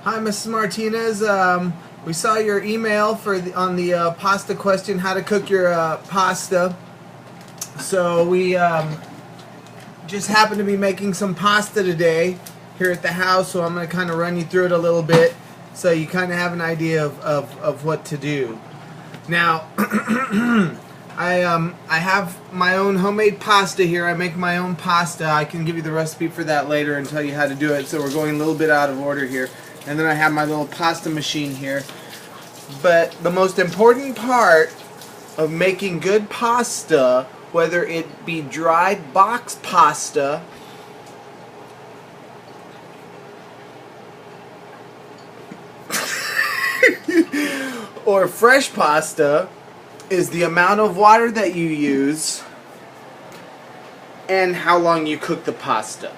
Hi, Mrs. Martinez. We saw your email on the pasta question, how to cook your pasta. So we just happened to be making some pasta today here at the house, so I'm going to kind of run you through it a little bit so you kind of have an idea of what to do. Now, I have my own homemade pasta here. I make my own pasta. I can give you the recipe for that later and tell you how to do it. So we're going a little bit out of order here. And then I have my little pasta machine here. But the most important part of making good pasta, whether it be dried box pasta or fresh pasta, is the amount of water that you use and how long you cook the pasta.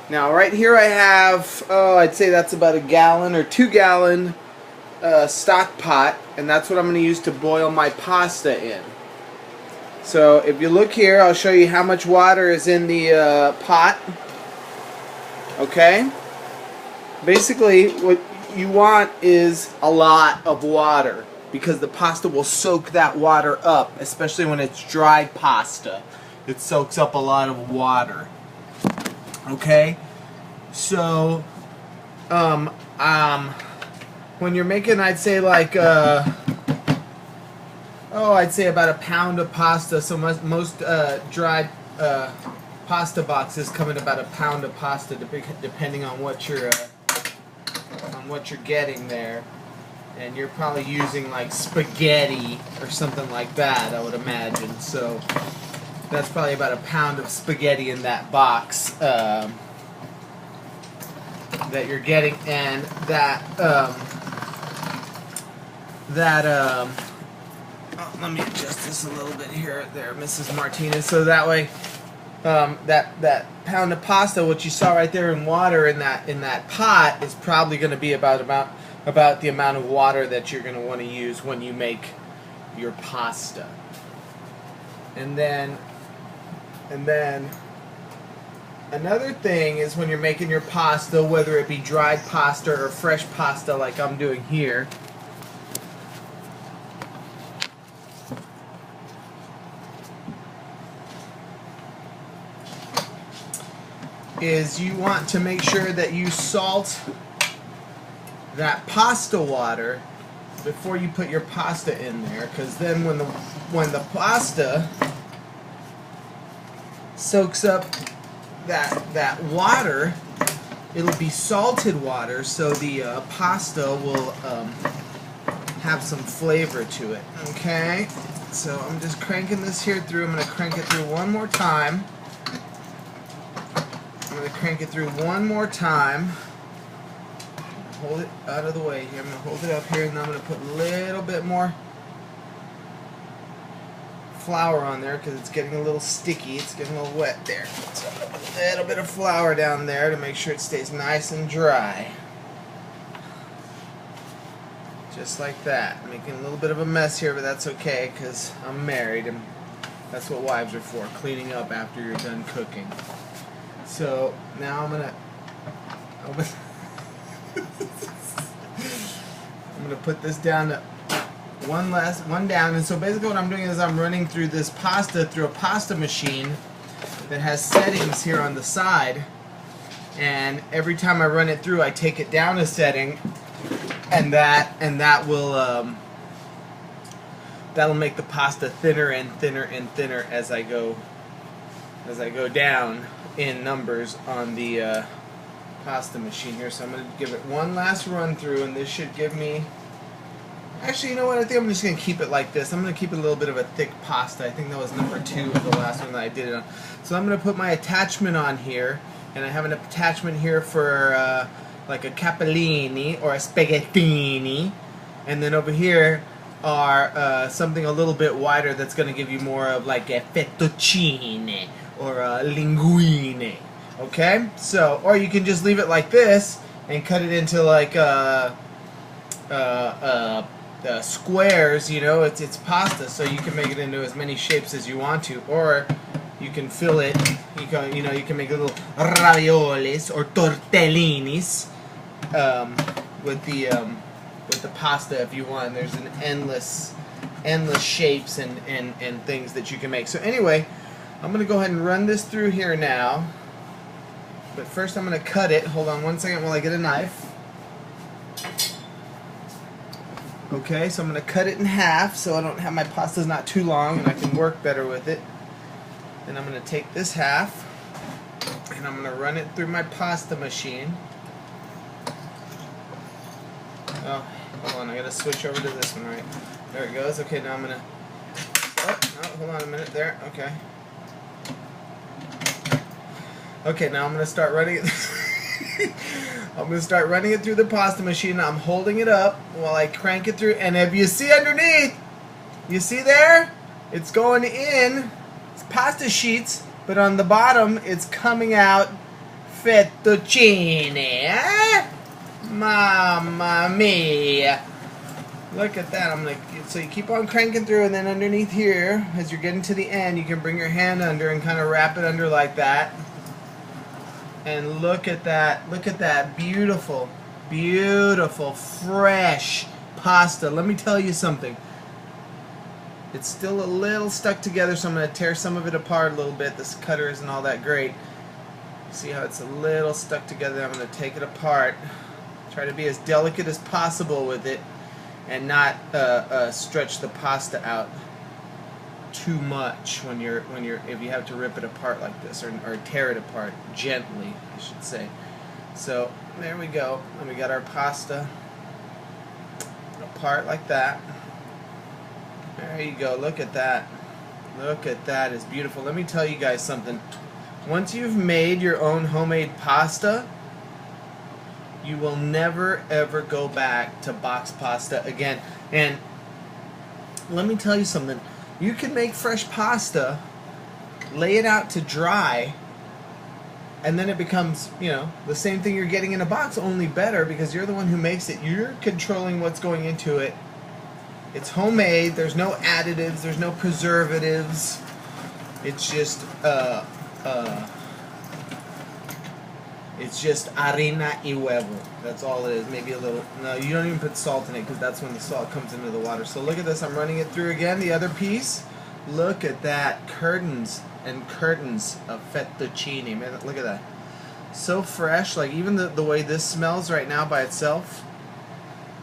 Now right here I have, I'd say that's about a gallon or 2 gallon stock pot, and that's what I'm going to use to boil my pasta in. So if you look here, I'll show you how much water is in the pot. Okay? Basically what you want is a lot of water, because the pasta will soak that water up, especially when it's dried pasta. It soaks up a lot of water. Okay? So, when you're making, I'd say like, I'd say about a pound of pasta. So most dried pasta boxes come in about a pound of pasta, depending on what you're getting there. And you're probably using like spaghetti or something like that, I would imagine. So that's probably about a pound of spaghetti in that box that you're getting, and let me adjust this a little bit here, there, Mrs. Martinez. So that way, that pound of pasta, what you saw right there in water in that pot, is probably going to be about the amount of water that you're going to want to use when you make your pasta. And then another thing is, when you're making your pasta, whether it be dried pasta or fresh pasta like I'm doing here, is you want to make sure that you salt that pasta water before you put your pasta in there, because then when the pasta soaks up that water, it'll be salted water, so the pasta will have some flavor to it. Okay, so I'm just cranking this here through. I'm going to crank it through one more time. Hold it out of the way here. I'm going to hold it up here, and then I'm going to put a little bit more flour on there because it's getting a little sticky. It's getting a little wet there. So I'm going to put a little bit of flour down there to make sure it stays nice and dry. Just like that. Making a little bit of a mess here, but that's okay because I'm married, and that's what wives are for, cleaning up after you're done cooking. So now I'm going to put this down to one down, and so basically what I'm doing is I'm running through this pasta through a pasta machine that has settings here on the side, and every time I run it through I take it down a setting, and that will that'll make the pasta thinner and thinner and thinner as I go down in numbers on the pasta machine here. So I'm going to give it one last run through, and this should give me, actually, you know what, I think I'm just going to keep it like this. I'm going to keep it a little bit of a thick pasta. I think that was number 2 of the last one that I did it on. So I'm going to put my attachment on here, and I have an attachment here for like a capellini or a spaghettini, and then over here are something a little bit wider that's going to give you more of like a fettuccine or a linguine. Okay, so, or you can just leave it like this and cut it into like squares. You know, it's pasta, so you can make it into as many shapes as you want to, or you can fill it. You can make little raviolis or tortellinis, with the pasta if you want. There's an endless shapes and things that you can make. So anyway, I'm gonna go ahead and run this through here now. But first I'm gonna cut it. Hold on one second while I get a knife. Okay, so I'm gonna cut it in half so I don't have my pasta's not too long and I can work better with it. Then I'm gonna take this half and I'm gonna run it through my pasta machine. Oh, hold on, I gotta switch over to this one, right? There it goes. Okay, now I'm gonna. Oh, no, hold on a minute there. Okay. Okay, now I'm gonna start running it. I'm gonna start running it through the pasta machine. I'm holding it up while I crank it through, and if you see underneath, you see there, it's going in. It's pasta sheets, but on the bottom, it's coming out fettuccine. Eh? Mamma mia! Look at that. So you keep on cranking through, and then underneath here, as you're getting to the end, you can bring your hand under and kind of wrap it under like that. And look at that. Look at that. Beautiful, beautiful, fresh pasta. Let me tell you something. It's still a little stuck together, so I'm going to tear some of it apart a little bit. This cutter isn't all that great. See how it's a little stuck together? I'm going to take it apart. Try to be as delicate as possible with it and not stretch the pasta out too much if you have to rip it apart like this or tear it apart gently, I should say. So there we go, and we got our pasta apart like that. There you go. Look at that. Look at that. It's beautiful. Let me tell you guys something. Once you've made your own homemade pasta, you will never ever go back to box pasta again. And let me tell you something. You can make fresh pasta, lay it out to dry, and then it becomes, you know, the same thing you're getting in a box, only better, because you're the one who makes it. You're controlling what's going into it. It's homemade. There's no additives. There's no preservatives. It's just harina y huevo. That's all it is. Maybe a little. No, you don't even put salt in it because that's when the salt comes into the water. So look at this. I'm running it through again. The other piece. Look at that. Curtains and curtains of fettuccine. Man, look at that. So fresh. Like even the way this smells right now by itself.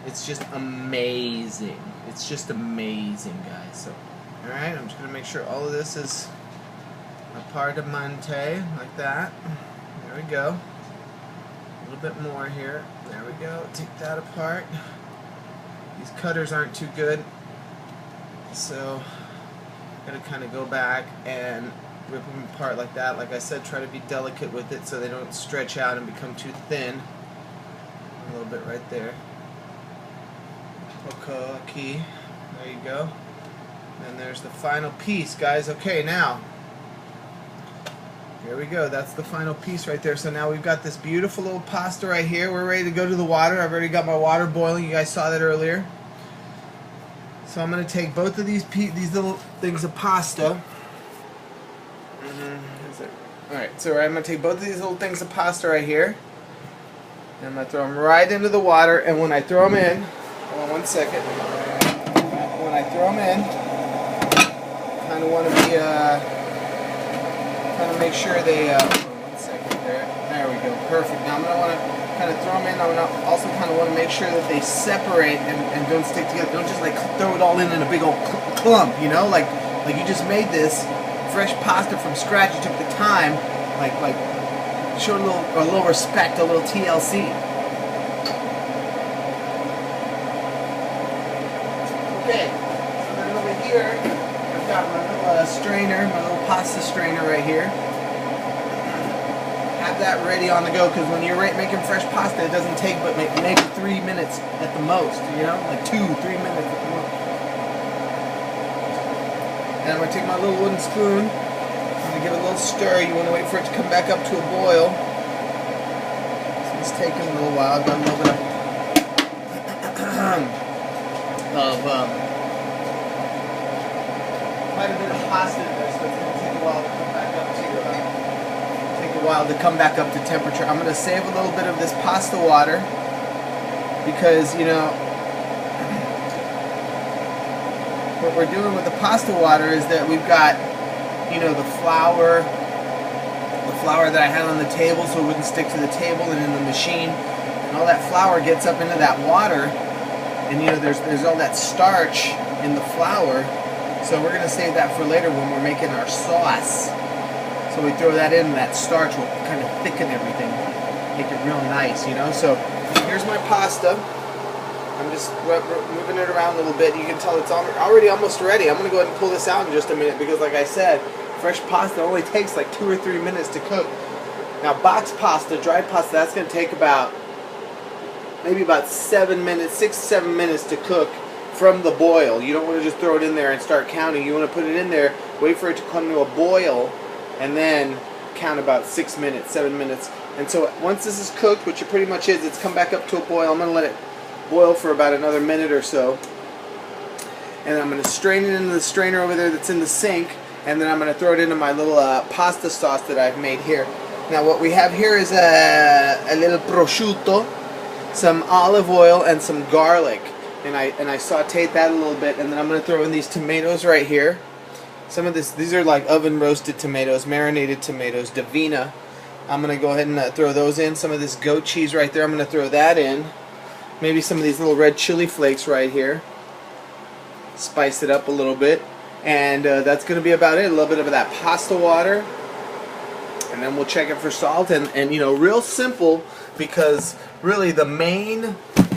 It's just amazing. It's just amazing, guys. So, all right. I'm just gonna make sure all of this is a part of Monte like that. There we go. A little bit more here. There we go. Take that apart. These cutters aren't too good, so I'm gonna kind of go back and rip them apart like that. Like I said, try to be delicate with it so they don't stretch out and become too thin. A little bit right there. Okay. There you go. And there's the final piece, guys. Okay, now. Here we go. That's the final piece right there. So now we've got this beautiful little pasta right here. We're ready to go to the water. I've already got my water boiling. You guys saw that earlier. So I'm going to take both of these little things of pasta. Alright, so I'm going to take both of these little things of pasta right here. And I'm going to throw them right into the water. And when I throw them in, hold on one second. When I throw them in, I kind of want to be... kind of make sure they, one second there we go, perfect. Now I'm going to want to kind of throw them in. I'm going to also kind of want to make sure that they separate and don't stick together. Don't just like throw it all in a big old clump, you know, like you just made this fresh pasta from scratch. You took the time, like show a little respect, a little TLC. Okay, so then over here, I've got my little strainer, my little pasta strainer right here. Have that ready on the go, because when you're making fresh pasta, it doesn't take but maybe 3 minutes at the most, you know, like 2-3 minutes at the most. And I'm going to take my little wooden spoon, I'm going to give it a little stir. You want to wait for it to come back up to a boil. So it's taking a little while. I've done a little bit quite a bit of pasta in there, so it's going to take a while to come back up to temperature. I'm going to save a little bit of this pasta water because what we're doing with the pasta water is that we've got the flour that I had on the table so it wouldn't stick to the table and in the machine, and all that flour gets up into that water, and there's all that starch in the flour, so we're going to save that for later when we're making our sauce. So we throw that in, and that starch will kind of thicken everything, make it real nice, So here's my pasta. I'm just moving it around a little bit. You can tell it's already almost ready. I'm going to go ahead and pull this out in just a minute because, like I said, fresh pasta only takes like 2 or 3 minutes to cook. Now, box pasta, dried pasta, that's going to take maybe about 7 minutes, 6 to 7 minutes to cook from the boil. You don't want to just throw it in there and start counting. You want to put it in there, wait for it to come to a boil, and then count about 6 minutes, 7 minutes. And so once this is cooked, which it pretty much is, it's come back up to a boil. I'm going to let it boil for about another minute or so. And then I'm going to strain it into the strainer over there that's in the sink. And then I'm going to throw it into my little pasta sauce that I've made here. Now what we have here is a little prosciutto, some olive oil, and some garlic. And I sauteed that a little bit. And then I'm going to throw in these tomatoes right here. These are like oven roasted tomatoes, marinated tomatoes, Davina. I'm going to go ahead and throw those in. Some of this goat cheese right there, I'm going to throw that in. Maybe some of these little red chili flakes right here. Spice it up a little bit. And that's going to be about it. A little bit of that pasta water. And then we'll check it for salt. And real simple, because really the main